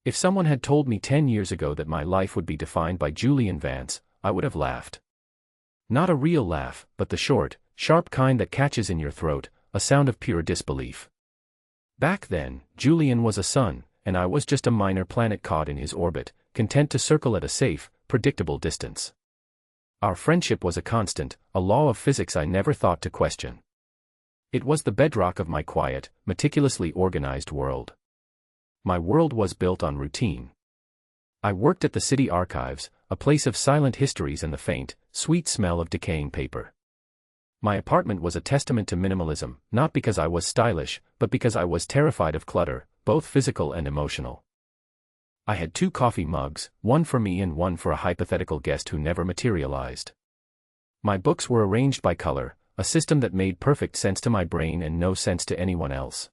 If someone had told me 10 years ago that my life would be defined by Julian Vance, I would have laughed. Not a real laugh, but the short, sharp kind that catches in your throat, a sound of pure disbelief. Back then, Julian was a sun, and I was just a minor planet caught in his orbit, content to circle at a safe, predictable distance. Our friendship was a constant, a law of physics I never thought to question. It was the bedrock of my quiet, meticulously organized world. My world was built on routine. I worked at the city archives, a place of silent histories and the faint, sweet smell of decaying paper. My apartment was a testament to minimalism, not because I was stylish, but because I was terrified of clutter, both physical and emotional. I had 2 coffee mugs, one for me and one for a hypothetical guest who never materialized. My books were arranged by color, a system that made perfect sense to my brain and no sense to anyone else.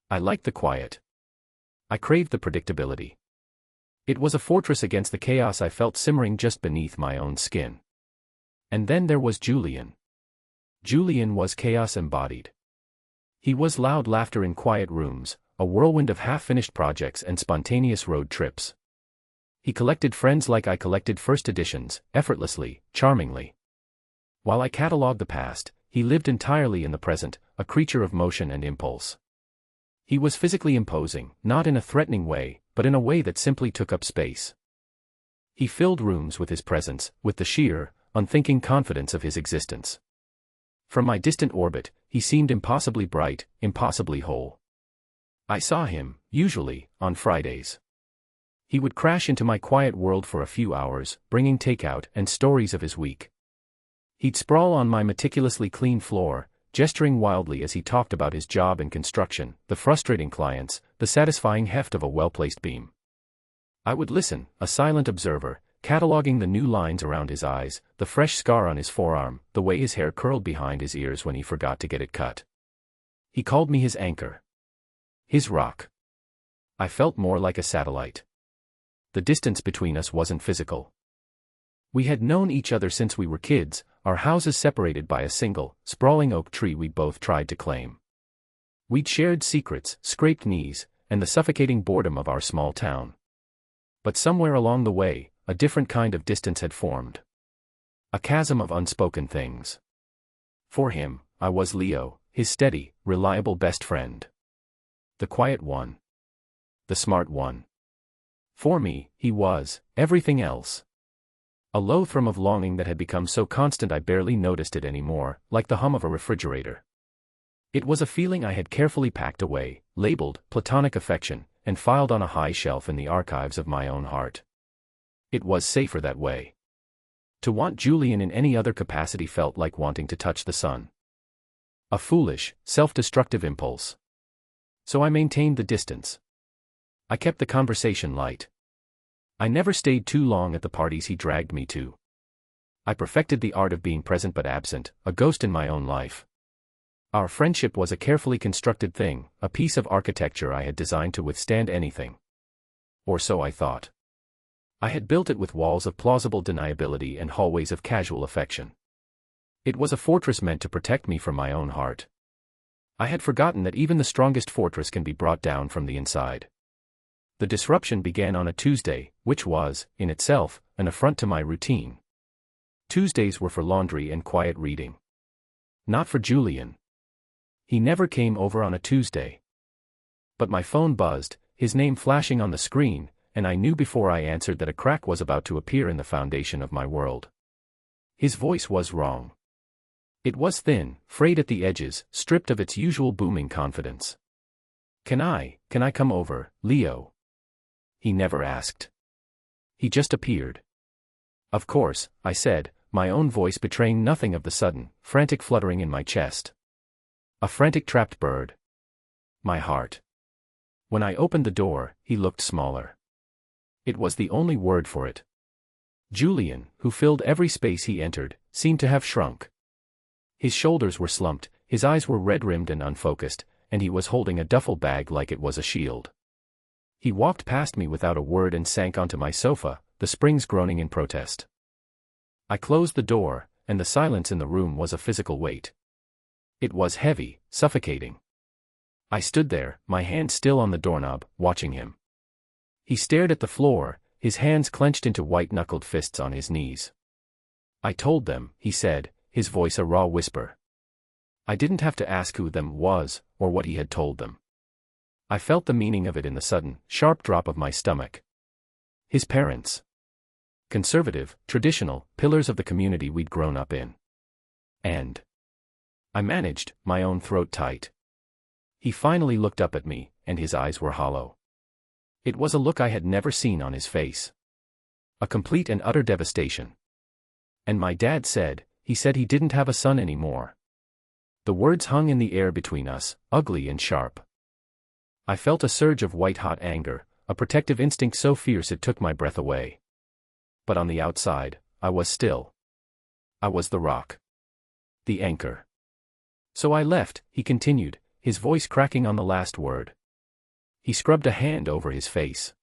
I liked the quiet. I craved the predictability. It was a fortress against the chaos I felt simmering just beneath my own skin. And then there was Julian. Julian was chaos embodied. He was loud laughter in quiet rooms, a whirlwind of half-finished projects and spontaneous road trips. He collected friends like I collected first editions, effortlessly, charmingly. While I catalogued the past, he lived entirely in the present, a creature of motion and impulse. He was physically imposing, not in a threatening way, but in a way that simply took up space. He filled rooms with his presence, with the sheer, unthinking confidence of his existence. From my distant orbit, he seemed impossibly bright, impossibly whole. I saw him, usually, on Fridays. He would crash into my quiet world for a few hours, bringing takeout and stories of his week. He'd sprawl on my meticulously clean floor, gesturing wildly as he talked about his job in construction, the frustrating clients, the satisfying heft of a well-placed beam. I would listen, a silent observer, cataloging the new lines around his eyes, the fresh scar on his forearm, the way his hair curled behind his ears when he forgot to get it cut. He called me his anchor. His rock. I felt more like a satellite. The distance between us wasn't physical. We had known each other since we were kids, our houses separated by a single, sprawling oak tree we both tried to claim. We'd shared secrets, scraped knees, and the suffocating boredom of our small town. But somewhere along the way, a different kind of distance had formed. A chasm of unspoken things. For him, I was Leo, his steady, reliable best friend. The quiet one. The smart one. For me, he was everything else. A low thrum of longing that had become so constant I barely noticed it anymore, like the hum of a refrigerator. It was a feeling I had carefully packed away, labeled platonic affection, and filed on a high shelf in the archives of my own heart. It was safer that way. To want Julian in any other capacity felt like wanting to touch the sun. A foolish, self-destructive impulse. So I maintained the distance. I kept the conversation light. I never stayed too long at the parties he dragged me to. I perfected the art of being present but absent, a ghost in my own life. Our friendship was a carefully constructed thing, a piece of architecture I had designed to withstand anything. Or so I thought. I had built it with walls of plausible deniability and hallways of casual affection. It was a fortress meant to protect me from my own heart. I had forgotten that even the strongest fortress can be brought down from the inside. The disruption began on a Tuesday, which was, in itself, an affront to my routine. Tuesdays were for laundry and quiet reading. Not for Julian. He never came over on a Tuesday. But my phone buzzed, his name flashing on the screen, and I knew before I answered that a crack was about to appear in the foundation of my world. His voice was wrong. It was thin, frayed at the edges, stripped of its usual booming confidence. Can I come over, Leo?" He never asked. He just appeared. "Of course," I said, my own voice betraying nothing of the sudden, frantic fluttering in my chest. A frantic trapped bird. My heart. When I opened the door, he looked smaller. It was the only word for it. Julian, who filled every space he entered, seemed to have shrunk. His shoulders were slumped, his eyes were red-rimmed and unfocused, and he was holding a duffel bag like it was a shield. He walked past me without a word and sank onto my sofa, the springs groaning in protest. I closed the door, and the silence in the room was a physical weight. It was heavy, suffocating. I stood there, my hand still on the doorknob, watching him. He stared at the floor, his hands clenched into white-knuckled fists on his knees. "I told them," he said, his voice a raw whisper. I didn't have to ask who them was, or what he had told them. I felt the meaning of it in the sudden, sharp drop of my stomach. His parents. Conservative, traditional, pillars of the community we'd grown up in. And I managed, my own throat tight. He finally looked up at me, and his eyes were hollow. It was a look I had never seen on his face. A complete and utter devastation. "And my dad said," he said, "he didn't have a son anymore." The words hung in the air between us, ugly and sharp. I felt a surge of white-hot anger, a protective instinct so fierce it took my breath away. But on the outside, I was still. I was the rock. The anchor. "So I left," he continued, his voice cracking on the last word. He scrubbed a hand over his face.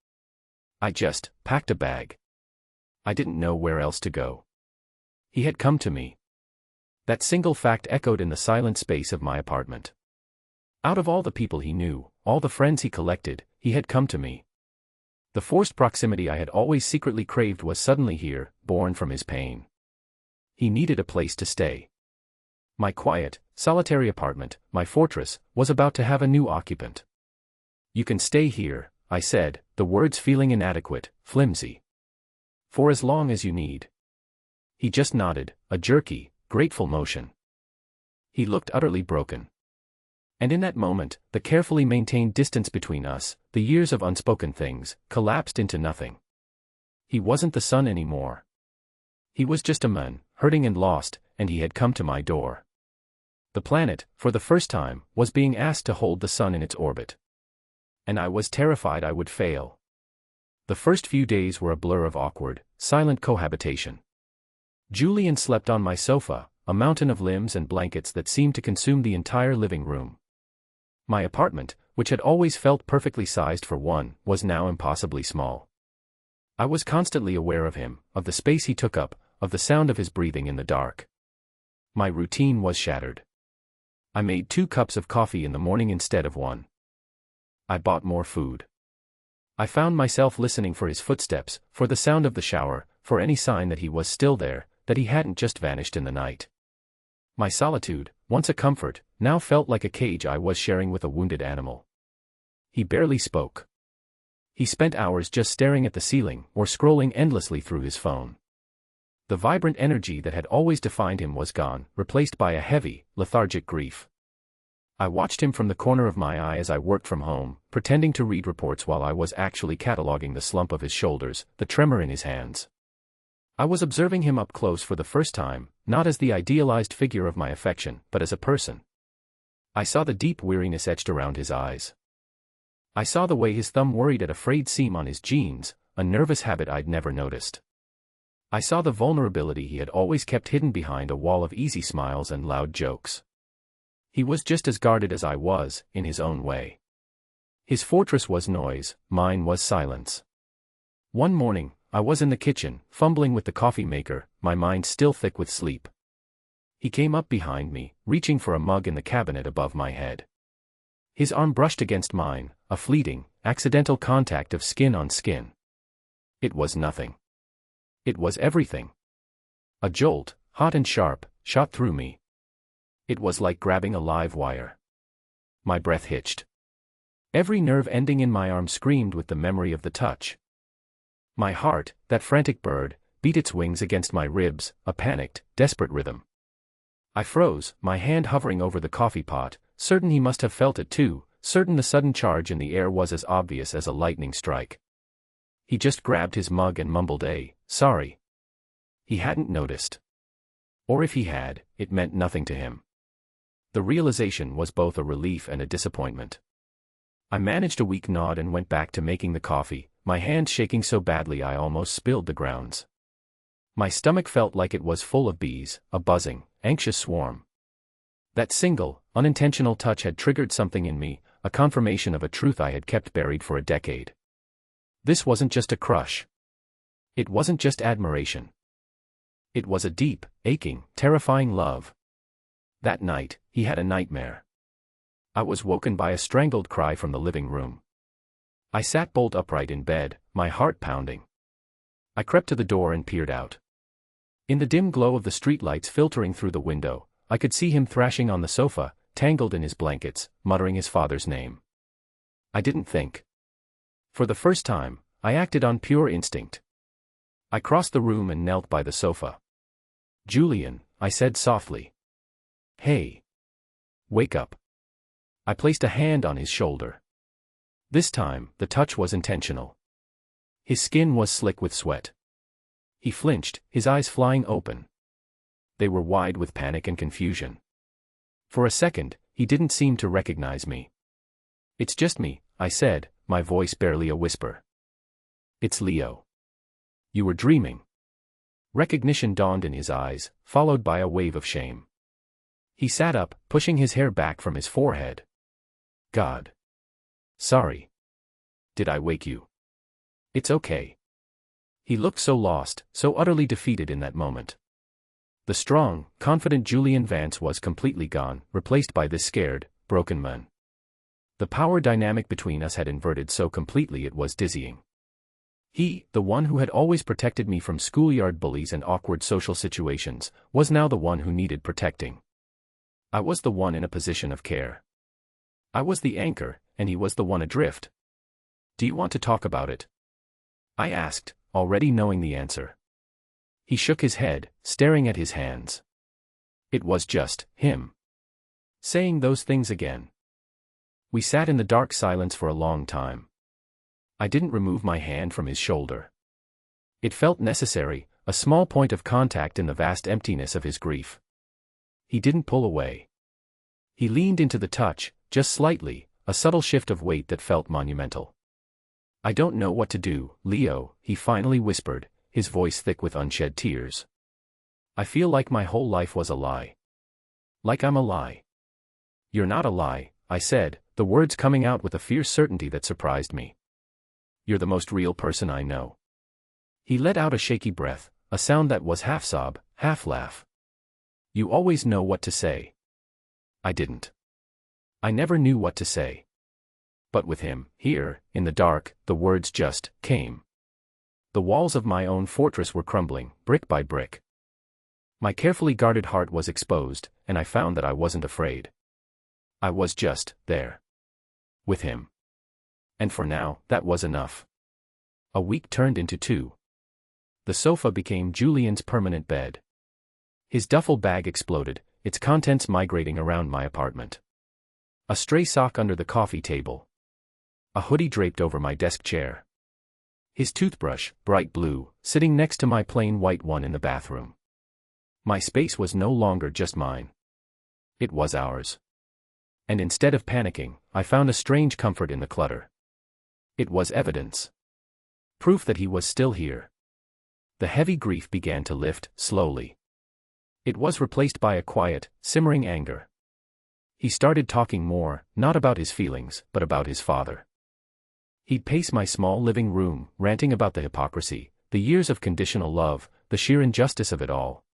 "I just packed a bag. I didn't know where else to go." He had come to me. That single fact echoed in the silent space of my apartment. Out of all the people he knew, all the friends he collected, he had come to me. The forced proximity I had always secretly craved was suddenly here, born from his pain. He needed a place to stay. My quiet, solitary apartment, my fortress, was about to have a new occupant. "You can stay here," I said, the words feeling inadequate, flimsy. "For as long as you need." He just nodded, a jerky, grateful motion. He looked utterly broken. And in that moment, the carefully maintained distance between us, the years of unspoken things, collapsed into nothing. He wasn't the son anymore. He was just a man, hurting and lost, and he had come to my door. The planet, for the first time, was being asked to hold the sun in its orbit. And I was terrified I would fail. The first few days were a blur of awkward, silent cohabitation. Julian slept on my sofa, a mountain of limbs and blankets that seemed to consume the entire living room. My apartment, which had always felt perfectly sized for one, was now impossibly small. I was constantly aware of him, of the space he took up, of the sound of his breathing in the dark. My routine was shattered. I made 2 cups of coffee in the morning instead of 1. I bought more food. I found myself listening for his footsteps, for the sound of the shower, for any sign that he was still there, that he hadn't just vanished in the night. My solitude, once a comfort, now felt like a cage I was sharing with a wounded animal. He barely spoke. He spent hours just staring at the ceiling or scrolling endlessly through his phone. The vibrant energy that had always defined him was gone, replaced by a heavy, lethargic grief. I watched him from the corner of my eye as I worked from home, pretending to read reports while I was actually cataloging the slump of his shoulders, the tremor in his hands. I was observing him up close for the first time, not as the idealized figure of my affection, but as a person. I saw the deep weariness etched around his eyes. I saw the way his thumb worried at a frayed seam on his jeans, a nervous habit I'd never noticed. I saw the vulnerability he had always kept hidden behind a wall of easy smiles and loud jokes. He was just as guarded as I was, in his own way. His fortress was noise, mine was silence. One morning, I was in the kitchen, fumbling with the coffee maker, my mind still thick with sleep. He came up behind me, reaching for a mug in the cabinet above my head. His arm brushed against mine, a fleeting, accidental contact of skin on skin. It was nothing. It was everything. A jolt, hot and sharp, shot through me. It was like grabbing a live wire. My breath hitched. Every nerve ending in my arm screamed with the memory of the touch. My heart, that frantic bird, beat its wings against my ribs, a panicked, desperate rhythm. I froze, my hand hovering over the coffee pot, certain he must have felt it too, certain the sudden charge in the air was as obvious as a lightning strike. He just grabbed his mug and mumbled sorry. He hadn't noticed. Or if he had, it meant nothing to him. The realization was both a relief and a disappointment. I managed a weak nod and went back to making the coffee, my hand shaking so badly I almost spilled the grounds. My stomach felt like it was full of bees, a buzzing, anxious swarm. That single, unintentional touch had triggered something in me, a confirmation of a truth I had kept buried for a decade. This wasn't just a crush. It wasn't just admiration. It was a deep, aching, terrifying love. That night, he had a nightmare. I was woken by a strangled cry from the living room. I sat bolt upright in bed, my heart pounding. I crept to the door and peered out. In the dim glow of the streetlights filtering through the window, I could see him thrashing on the sofa, tangled in his blankets, muttering his father's name. I didn't think. For the first time, I acted on pure instinct. I crossed the room and knelt by the sofa. "Julian," I said softly. "Hey. Wake up." I placed a hand on his shoulder. This time, the touch was intentional. His skin was slick with sweat. He flinched, his eyes flying open. They were wide with panic and confusion. For a second, he didn't seem to recognize me. "It's just me," I said, my voice barely a whisper. "It's Leo. You were dreaming." Recognition dawned in his eyes, followed by a wave of shame. He sat up, pushing his hair back from his forehead. "God. Sorry. Did I wake you?" "It's okay." He looked so lost, so utterly defeated in that moment. The strong, confident Julian Vance was completely gone, replaced by this scared, broken man. The power dynamic between us had inverted so completely it was dizzying. He, the one who had always protected me from schoolyard bullies and awkward social situations, was now the one who needed protecting. I was the one in a position of care. I was the anchor, and he was the one adrift. "Do you want to talk about it?" I asked, already knowing the answer. He shook his head, staring at his hands. It was just him saying those things again. We sat in the dark silence for a long time. I didn't remove my hand from his shoulder. It felt necessary, a small point of contact in the vast emptiness of his grief. He didn't pull away. He leaned into the touch, just slightly, a subtle shift of weight that felt monumental. "I don't know what to do, Leo," he finally whispered, his voice thick with unshed tears. "I feel like my whole life was a lie. Like I'm a lie." "You're not a lie," I said, the words coming out with a fierce certainty that surprised me. "You're the most real person I know." He let out a shaky breath, a sound that was half sob, half laugh. "You always know what to say." I didn't. I never knew what to say. But with him, here, in the dark, the words just came. The walls of my own fortress were crumbling, brick by brick. My carefully guarded heart was exposed, and I found that I wasn't afraid. I was just there. With him. And for now, that was enough. A week turned into 2. The sofa became Julian's permanent bed. His duffel bag exploded, its contents migrating around my apartment. A stray sock under the coffee table. A hoodie draped over my desk chair. His toothbrush, bright blue, sitting next to my plain white one in the bathroom. My space was no longer just mine. It was ours. And instead of panicking, I found a strange comfort in the clutter. It was evidence. Proof that he was still here. The heavy grief began to lift, slowly. It was replaced by a quiet, simmering anger. He started talking more, not about his feelings, but about his father. He'd pace my small living room, ranting about the hypocrisy, the years of conditional love, the sheer injustice of it all.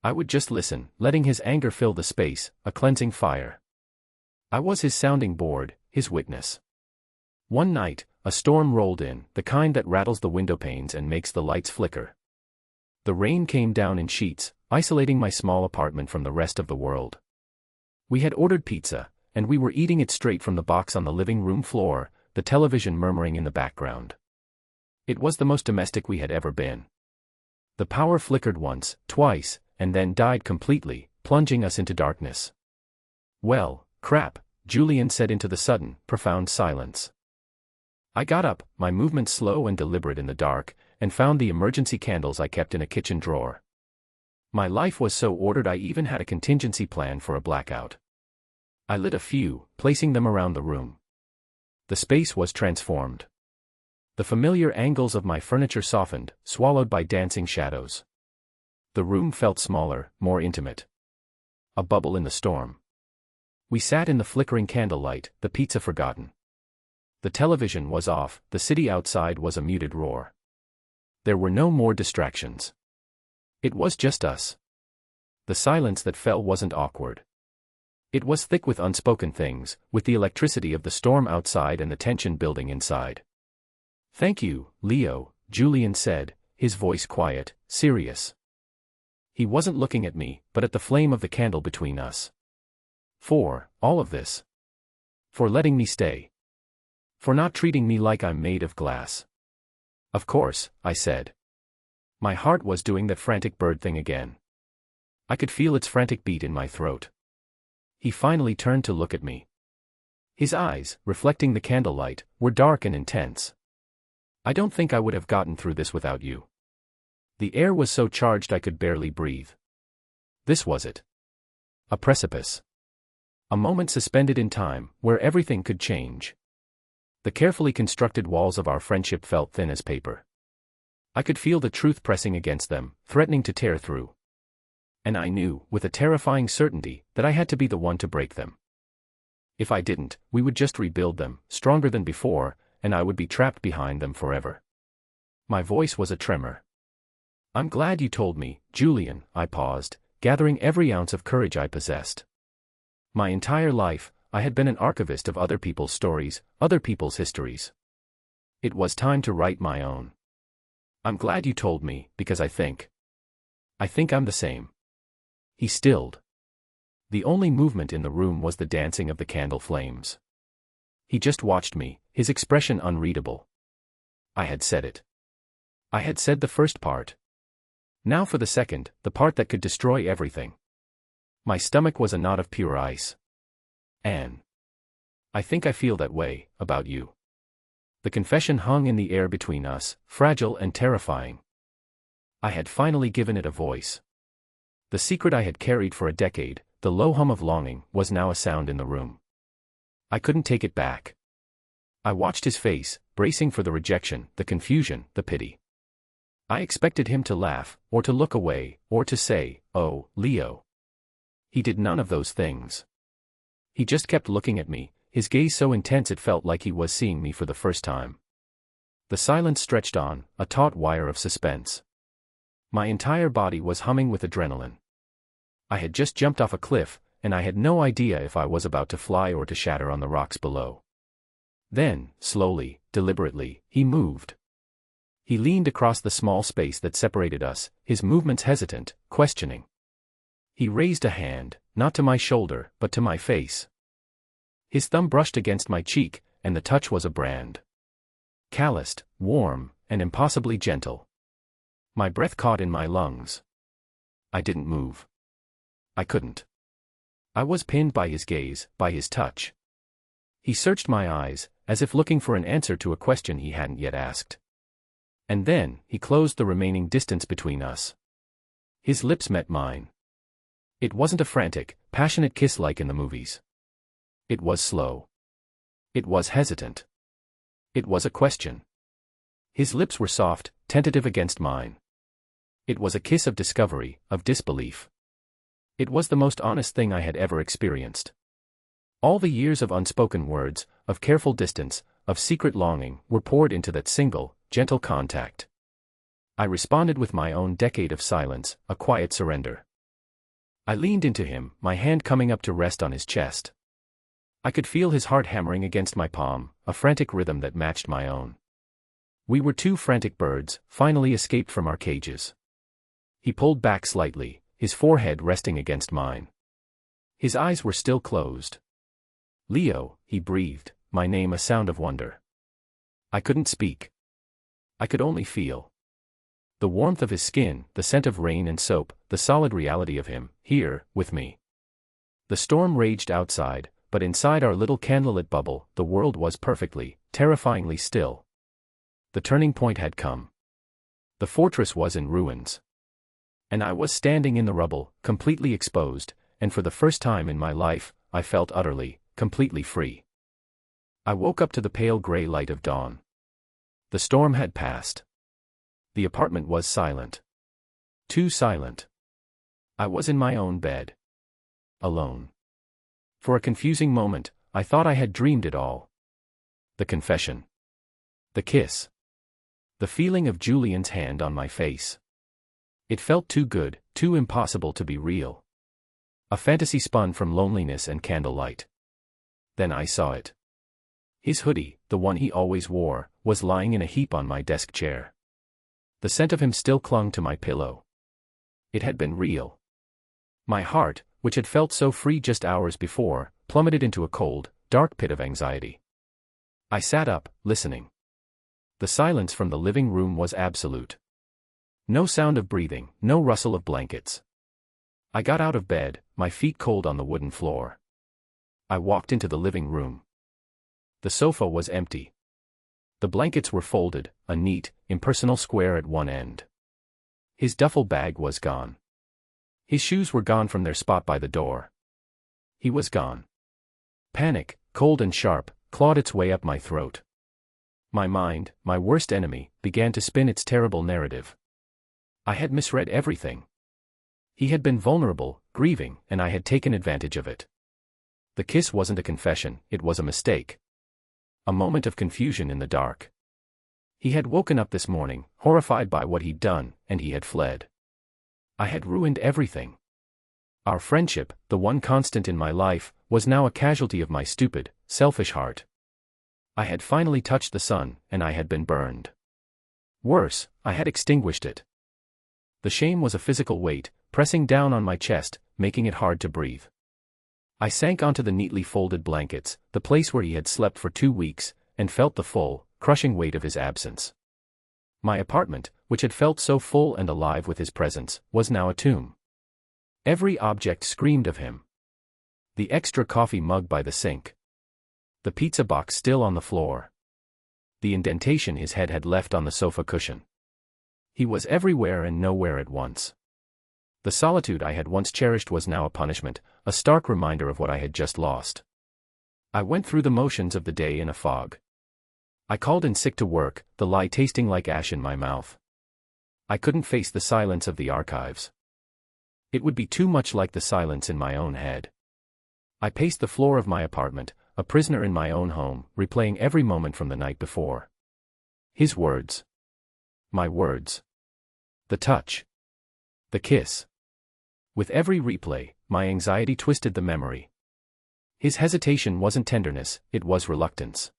I would just listen, letting his anger fill the space, a cleansing fire. I was his sounding board, his witness. One night, a storm rolled in, the kind that rattles the window panes and makes the lights flicker. The rain came down in sheets, isolating my small apartment from the rest of the world. We had ordered pizza, and we were eating it straight from the box on the living room floor, the television murmuring in the background. It was the most domestic we had ever been. The power flickered once, twice, and then died completely, plunging us into darkness. "Well, crap," Julian said into the sudden, profound silence. I got up, my movements slow and deliberate in the dark, and found the emergency candles I kept in a kitchen drawer. My life was so ordered I even had a contingency plan for a blackout. I lit a few, placing them around the room. The space was transformed. The familiar angles of my furniture softened, swallowed by dancing shadows. The room felt smaller, more intimate. A bubble in the storm. We sat in the flickering candlelight, the pizza forgotten. The television was off, the city outside was a muted roar. There were no more distractions. It was just us. The silence that fell wasn't awkward. It was thick with unspoken things, with the electricity of the storm outside and the tension building inside. "Thank you, Leo," Julian said, his voice quiet, serious. He wasn't looking at me, but at the flame of the candle between us. "For all of this. For letting me stay. For not treating me like I'm made of glass." "Of course," I said. My heart was doing that frantic bird thing again. I could feel its frantic beat in my throat. He finally turned to look at me. His eyes, reflecting the candlelight, were dark and intense. "I don't think I would have gotten through this without you." The air was so charged I could barely breathe. This was it. A precipice. A moment suspended in time, where everything could change. The carefully constructed walls of our friendship felt thin as paper. I could feel the truth pressing against them, threatening to tear through. And I knew, with a terrifying certainty, that I had to be the one to break them. If I didn't, we would just rebuild them, stronger than before, and I would be trapped behind them forever. My voice was a tremor. "I'm glad you told me, Julian," I paused, gathering every ounce of courage I possessed. My entire life, I had been an archivist of other people's stories, other people's histories. It was time to write my own. "I'm glad you told me, because I think I'm the same." He stilled. The only movement in the room was the dancing of the candle flames. He just watched me, his expression unreadable. I had said it. I had said the first part. Now for the second, the part that could destroy everything. My stomach was a knot of pure ice. "Anne. I think I feel that way, about you." The confession hung in the air between us, fragile and terrifying. I had finally given it a voice. The secret I had carried for a decade, the low hum of longing, was now a sound in the room. I couldn't take it back. I watched his face, bracing for the rejection, the confusion, the pity. I expected him to laugh, or to look away, or to say, "Oh, Leo." He did none of those things. He just kept looking at me, his gaze so intense it felt like he was seeing me for the first time. The silence stretched on, a taut wire of suspense. My entire body was humming with adrenaline. I had just jumped off a cliff, and I had no idea if I was about to fly or to shatter on the rocks below. Then, slowly, deliberately, he moved. He leaned across the small space that separated us, his movements hesitant, questioning. He raised a hand, not to my shoulder, but to my face. His thumb brushed against my cheek, and the touch was a brand. Calloused, warm, and impossibly gentle. My breath caught in my lungs. I didn't move. I couldn't. I was pinned by his gaze, by his touch. He searched my eyes, as if looking for an answer to a question he hadn't yet asked. And then, he closed the remaining distance between us. His lips met mine. It wasn't a frantic, passionate kiss like in the movies. It was slow. It was hesitant. It was a question. His lips were soft, tentative against mine. It was a kiss of discovery, of disbelief. It was the most honest thing I had ever experienced. All the years of unspoken words, of careful distance, of secret longing, were poured into that single, gentle contact. I responded with my own decade of silence, a quiet surrender. I leaned into him, my hand coming up to rest on his chest. I could feel his heart hammering against my palm, a frantic rhythm that matched my own. We were two frantic birds, finally escaped from our cages. He pulled back slightly, his forehead resting against mine. His eyes were still closed. "Leo," he breathed, my name a sound of wonder. I couldn't speak. I could only feel. The warmth of his skin, the scent of rain and soap, the solid reality of him, here, with me. The storm raged outside, but inside our little candlelit bubble, the world was perfectly, terrifyingly still. The turning point had come. The fortress was in ruins. And I was standing in the rubble, completely exposed, and for the first time in my life, I felt utterly, completely free. I woke up to the pale gray light of dawn. The storm had passed. The apartment was silent. Too silent. I was in my own bed. Alone. For a confusing moment, I thought I had dreamed it all. The confession. The kiss. The feeling of Julian's hand on my face. It felt too good, too impossible to be real. A fantasy spun from loneliness and candlelight. Then I saw it. His hoodie, the one he always wore, was lying in a heap on my desk chair. The scent of him still clung to my pillow. It had been real. My heart, which had felt so free just hours before, plummeted into a cold, dark pit of anxiety. I sat up, listening. The silence from the living room was absolute. No sound of breathing, no rustle of blankets. I got out of bed, my feet cold on the wooden floor. I walked into the living room. The sofa was empty. The blankets were folded, a neat, impersonal square at one end. His duffel bag was gone. His shoes were gone from their spot by the door. He was gone. Panic, cold and sharp, clawed its way up my throat. My mind, my worst enemy, began to spin its terrible narrative. I had misread everything. He had been vulnerable, grieving, and I had taken advantage of it. The kiss wasn't a confession, it was a mistake. A moment of confusion in the dark. He had woken up this morning, horrified by what he'd done, and he had fled. I had ruined everything. Our friendship, the one constant in my life, was now a casualty of my stupid, selfish heart. I had finally touched the sun, and I had been burned. Worse, I had extinguished it. The shame was a physical weight, pressing down on my chest, making it hard to breathe. I sank onto the neatly folded blankets, the place where he had slept for 2 weeks, and felt the full, crushing weight of his absence. My apartment, which had felt so full and alive with his presence, was now a tomb. Every object screamed of him. The extra coffee mug by the sink. The pizza box still on the floor. The indentation his head had left on the sofa cushion. He was everywhere and nowhere at once. The solitude I had once cherished was now a punishment, a stark reminder of what I had just lost. I went through the motions of the day in a fog. I called in sick to work, the lie tasting like ash in my mouth. I couldn't face the silence of the archives. It would be too much like the silence in my own head. I paced the floor of my apartment, a prisoner in my own home, replaying every moment from the night before. His words. My words. The touch. The kiss. With every replay, my anxiety twisted the memory. His hesitation wasn't tenderness, it was reluctance.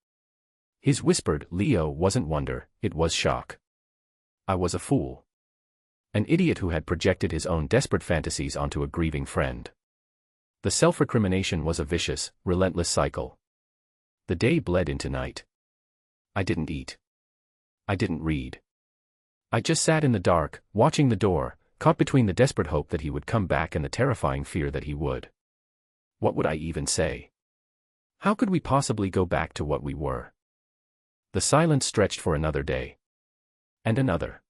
His whispered "Leo" wasn't wonder, it was shock. I was a fool. An idiot who had projected his own desperate fantasies onto a grieving friend. The self-recrimination was a vicious, relentless cycle. The day bled into night. I didn't eat. I didn't read. I just sat in the dark, watching the door, caught between the desperate hope that he would come back and the terrifying fear that he would. What would I even say? How could we possibly go back to what we were? The silence stretched for another day. And another.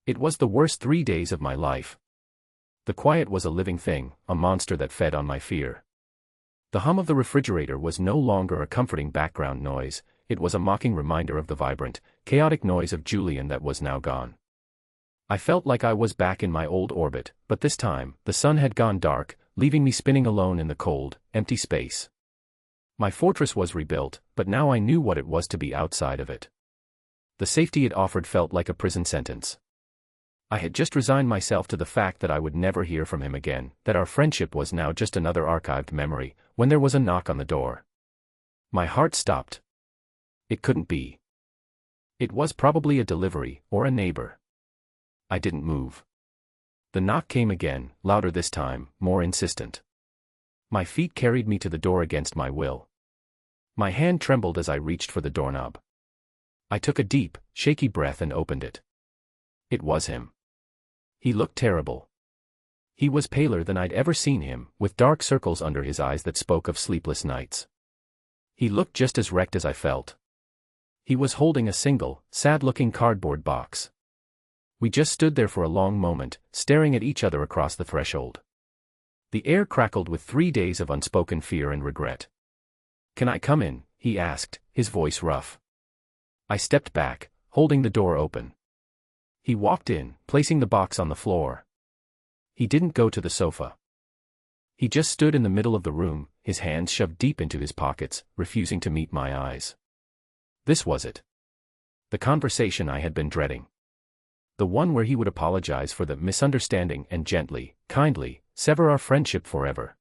It was the worst 3 days of my life. The quiet was a living thing, a monster that fed on my fear. The hum of the refrigerator was no longer a comforting background noise, it was a mocking reminder of the vibrant, chaotic noise of Julian that was now gone. I felt like I was back in my old orbit, but this time, the sun had gone dark, leaving me spinning alone in the cold, empty space. My fortress was rebuilt, but now I knew what it was to be outside of it. The safety it offered felt like a prison sentence. I had just resigned myself to the fact that I would never hear from him again, that our friendship was now just another archived memory, when there was a knock on the door. My heart stopped. It couldn't be. It was probably a delivery, or a neighbor. I didn't move. The knock came again, louder this time, more insistent. My feet carried me to the door against my will. My hand trembled as I reached for the doorknob. I took a deep, shaky breath and opened it. It was him. He looked terrible. He was paler than I'd ever seen him, with dark circles under his eyes that spoke of sleepless nights. He looked just as wrecked as I felt. He was holding a single, sad-looking cardboard box. We just stood there for a long moment, staring at each other across the threshold. The air crackled with 3 days of unspoken fear and regret. "Can I come in?" he asked, his voice rough. I stepped back, holding the door open. He walked in, placing the box on the floor. He didn't go to the sofa. He just stood in the middle of the room, his hands shoved deep into his pockets, refusing to meet my eyes. This was it. The conversation I had been dreading. The one where he would apologize for the misunderstanding and gently, kindly, sever our friendship forever.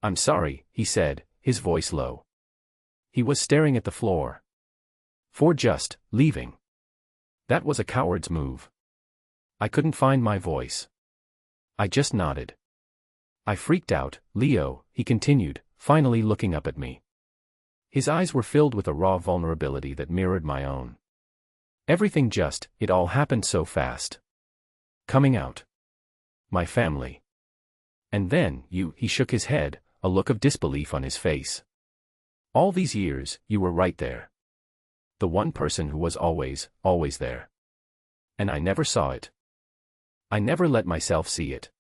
I'm sorry, he said, his voice low. He was staring at the floor. For just leaving. That was a coward's move. I couldn't find my voice. I just nodded. I freaked out, Leo, he continued, finally looking up at me. His eyes were filled with a raw vulnerability that mirrored my own. Everything it all happened so fast. Coming out. My family. And then, he shook his head, a look of disbelief on his face. All these years, you were right there. The one person who was always there. And I never saw it. I never let myself see it.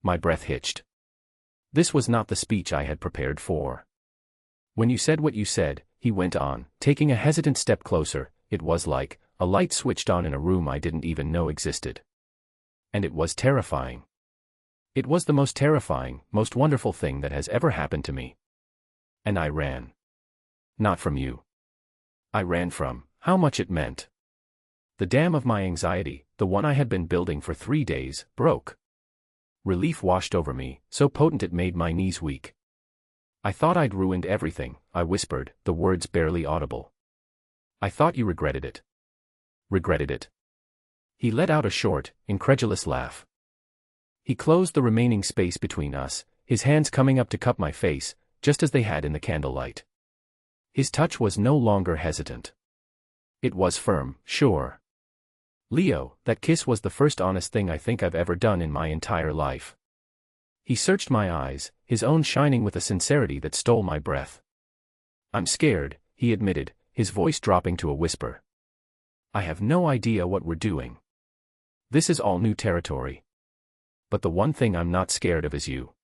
My breath hitched. This was not the speech I had prepared for. When you said what you said, he went on, taking a hesitant step closer, it was like a light switched on in a room I didn't even know existed. And it was terrifying. It was the most terrifying, most wonderful thing that has ever happened to me. And I ran. Not from you. I ran from how much it meant. The dam of my anxiety, the one I had been building for 3 days, broke. Relief washed over me, so potent it made my knees weak. I thought I'd ruined everything, I whispered, the words barely audible. I thought you regretted it. Regretted it. He let out a short, incredulous laugh. He closed the remaining space between us, his hands coming up to cup my face, just as they had in the candlelight. His touch was no longer hesitant. It was firm, sure. Leo, that kiss was the first honest thing I think I've ever done in my entire life. He searched my eyes, his own shining with a sincerity that stole my breath. I'm scared, he admitted, his voice dropping to a whisper. I have no idea what we're doing. This is all new territory. But the one thing I'm not scared of is you.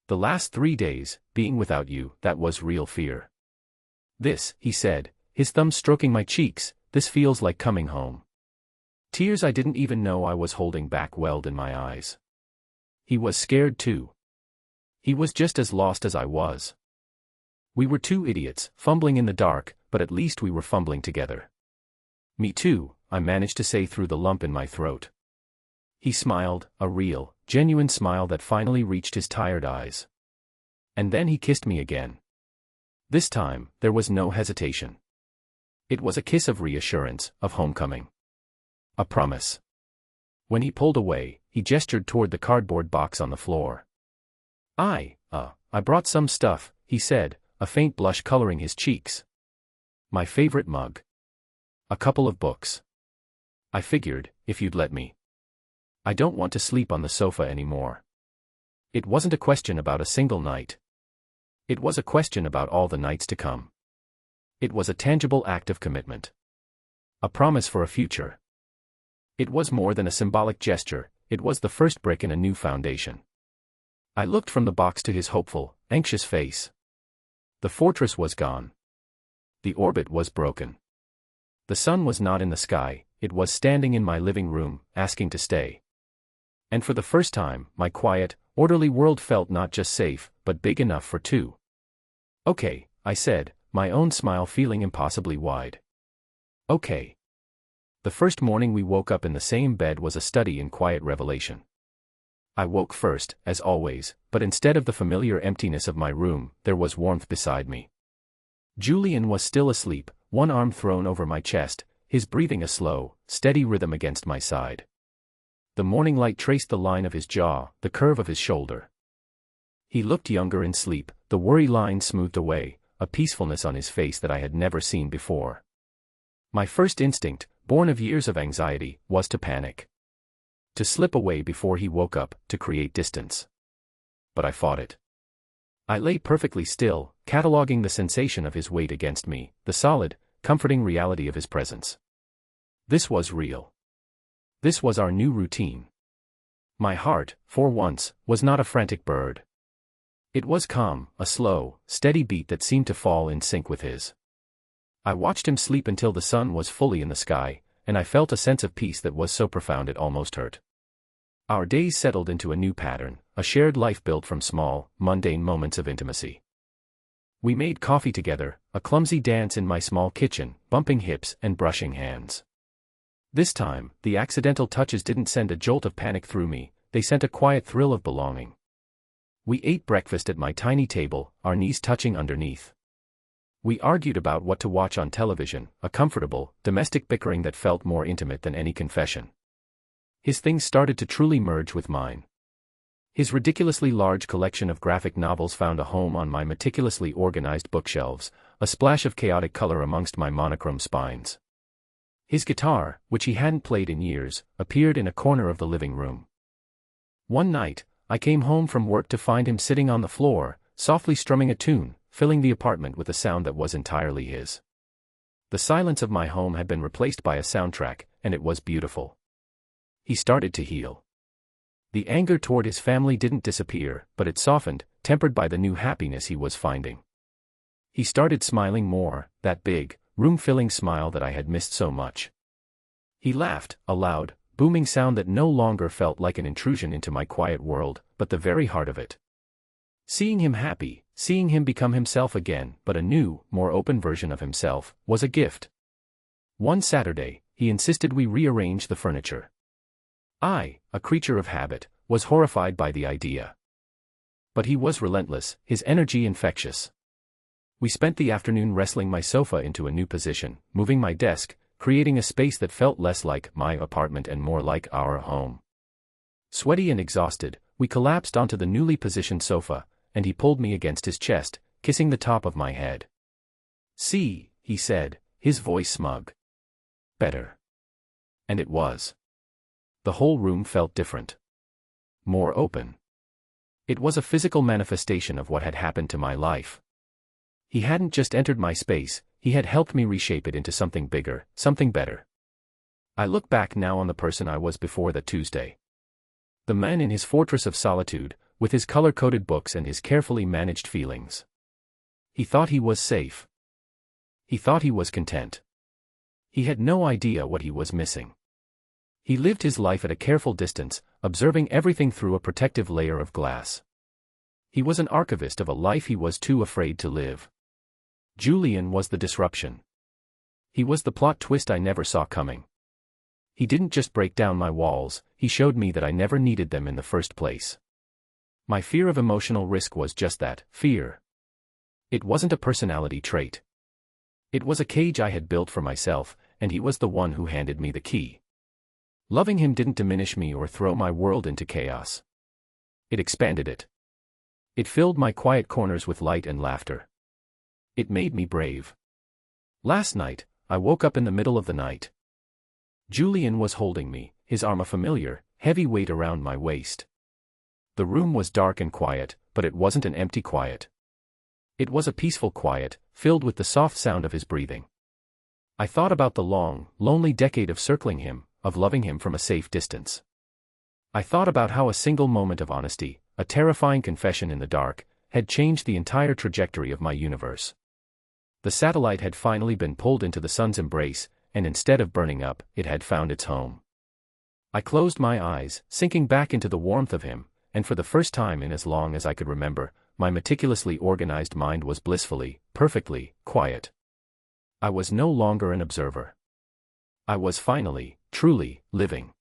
The last 3 days, being without you, that was real fear. This, he said, his thumb stroking my cheeks, this feels like coming home. Tears I didn't even know I was holding back welled in my eyes. He was scared too. He was just as lost as I was. We were two idiots, fumbling in the dark, but at least we were fumbling together. Me too, I managed to say through the lump in my throat. He smiled, a real, genuine smile that finally reached his tired eyes. And then he kissed me again. This time, there was no hesitation. It was a kiss of reassurance, of homecoming. A promise. When he pulled away, he gestured toward the cardboard box on the floor. I brought some stuff, he said, a faint blush coloring his cheeks. My favorite mug. A couple of books. I figured, if you'd let me. I don't want to sleep on the sofa anymore. It wasn't a question about a single night. It was a question about all the nights to come. It was a tangible act of commitment. A promise for a future. It was more than a symbolic gesture, it was the first brick in a new foundation. I looked from the box to his hopeful, anxious face. The fortress was gone. The orbit was broken. The sun was not in the sky, it was standing in my living room, asking to stay. And for the first time, my quiet, orderly world felt not just safe, but big enough for two. Okay, I said, my own smile feeling impossibly wide. Okay. The first morning we woke up in the same bed was a study in quiet revelation. I woke first, as always, but instead of the familiar emptiness of my room, there was warmth beside me. Julian was still asleep, one arm thrown over my chest, his breathing a slow, steady rhythm against my side. The morning light traced the line of his jaw, the curve of his shoulder. He looked younger in sleep, the worry line smoothed away, a peacefulness on his face that I had never seen before. My first instinct, born of years of anxiety, was to panic. To slip away before he woke up, to create distance. But I fought it. I lay perfectly still, cataloging the sensation of his weight against me, the solid, comforting reality of his presence. This was real. This was our new routine. My heart, for once, was not a frantic bird. It was calm, a slow, steady beat that seemed to fall in sync with his. I watched him sleep until the sun was fully in the sky, and I felt a sense of peace that was so profound it almost hurt. Our days settled into a new pattern, a shared life built from small, mundane moments of intimacy. We made coffee together, a clumsy dance in my small kitchen, bumping hips and brushing hands. This time, the accidental touches didn't send a jolt of panic through me, they sent a quiet thrill of belonging. We ate breakfast at my tiny table, our knees touching underneath. We argued about what to watch on television, a comfortable, domestic bickering that felt more intimate than any confession. His things started to truly merge with mine. His ridiculously large collection of graphic novels found a home on my meticulously organized bookshelves, a splash of chaotic color amongst my monochrome spines. His guitar, which he hadn't played in years, appeared in a corner of the living room. One night, I came home from work to find him sitting on the floor, softly strumming a tune, filling the apartment with a sound that was entirely his. The silence of my home had been replaced by a soundtrack, and it was beautiful. He started to heal. The anger toward his family didn't disappear, but it softened, tempered by the new happiness he was finding. He started smiling more, that big, room-filling smile that I had missed so much. He laughed, a loud, booming sound that no longer felt like an intrusion into my quiet world, but the very heart of it. Seeing him happy, seeing him become himself again, but a new, more open version of himself, was a gift. One Saturday, he insisted we rearrange the furniture. I, a creature of habit, was horrified by the idea. But he was relentless, his energy infectious. We spent the afternoon wrestling my sofa into a new position, moving my desk, creating a space that felt less like my apartment and more like our home. Sweaty and exhausted, we collapsed onto the newly positioned sofa, and he pulled me against his chest, kissing the top of my head. "See," he said, his voice smug. "Better." And it was. The whole room felt different. More open. It was a physical manifestation of what had happened to my life. He hadn't just entered my space, he had helped me reshape it into something bigger, something better. I look back now on the person I was before that Tuesday. The man in his fortress of solitude, with his color-coded books and his carefully managed feelings. He thought he was safe. He thought he was content. He had no idea what he was missing. He lived his life at a careful distance, observing everything through a protective layer of glass. He was an archivist of a life he was too afraid to live. Julian was the disruption. He was the plot twist I never saw coming. He didn't just break down my walls, he showed me that I never needed them in the first place. My fear of emotional risk was just that, fear. It wasn't a personality trait. It was a cage I had built for myself, and he was the one who handed me the key. Loving him didn't diminish me or throw my world into chaos. It expanded it. It filled my quiet corners with light and laughter. It made me brave. Last night, I woke up in the middle of the night. Julian was holding me, his arm a familiar, heavy weight around my waist. The room was dark and quiet, but it wasn't an empty quiet. It was a peaceful quiet, filled with the soft sound of his breathing. I thought about the long, lonely decade of circling him, of loving him from a safe distance. I thought about how a single moment of honesty, a terrifying confession in the dark, had changed the entire trajectory of my universe. The satellite had finally been pulled into the sun's embrace, and instead of burning up, it had found its home. I closed my eyes, sinking back into the warmth of him, and for the first time in as long as I could remember, my meticulously organized mind was blissfully, perfectly, quiet. I was no longer an observer. I was finally, truly, living.